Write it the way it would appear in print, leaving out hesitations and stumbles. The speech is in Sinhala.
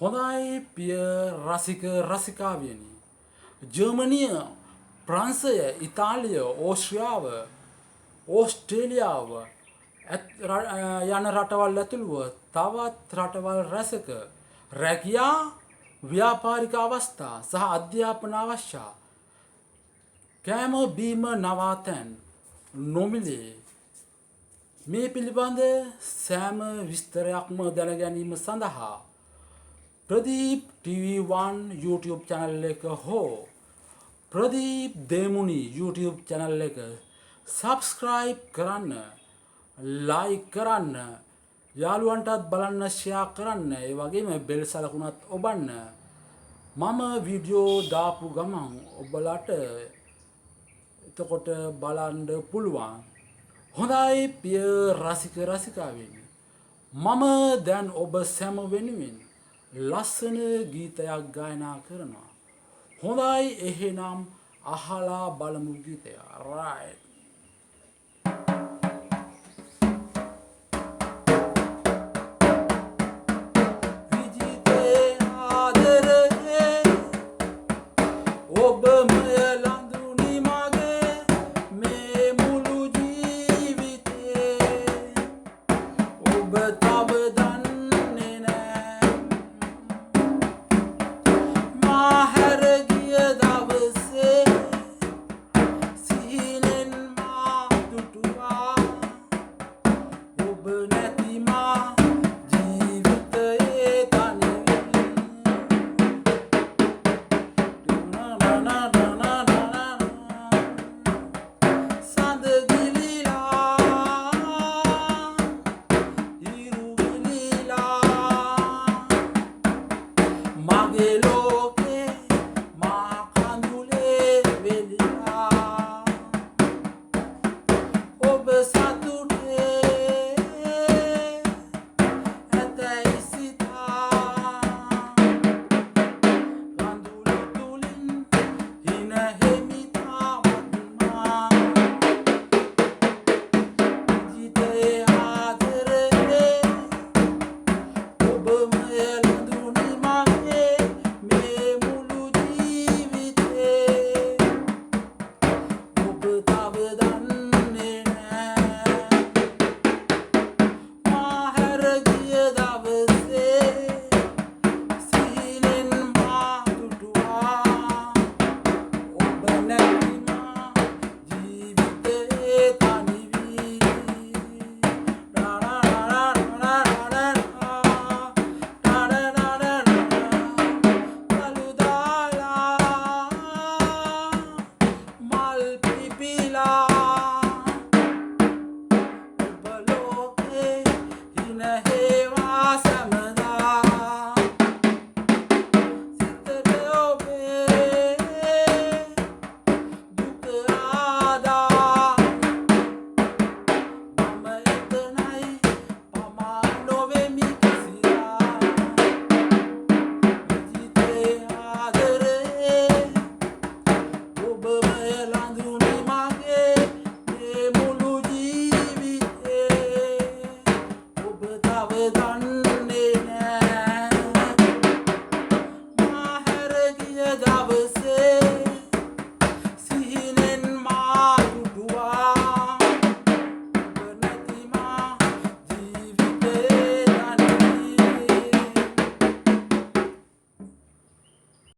හොඳයි පිය රසික රසිකාවියනි. ජර්මනිය, ප්‍රංශය, ඉතාලිය, ඕස්ට්‍රියාව, ඕස්ට්‍රේලියාව යන රටවල් ඇතුළුව තවත් රටවල් රැසක රැකියා ව්‍යාපාරික අවස්ථා සහ අධ්‍යාපන අවශ්‍ය කෑම බීම නවාතැන් නොමිලේ මේ පිළිබඳ සෑම විස්තරයක්ම දැන ගැනීම සඳහා ප්‍රදීප් TV1 YouTube channel එක හෝ ප්‍රදීප් දේමුනි YouTube channel එක subscribe කරන්න, like කරන්න, යාළුවන්ටත් බලන්න share කරන්න, ඒ වගේම bell සලකුණත් ඔබන්න. මම වීඩියෝ දාපු ගමන් ඔබලාට එතකොට බලන්න පුළුවන්. හොඳයි පිය රසික රසිකාවෙනි. මම දැන් ඔබ සැම වෙනුවෙන් ලස්සන ගීතයක් ගායනා කරනවා. හොඳයි එහෙනම් අහලා බලමු ගීතය. right.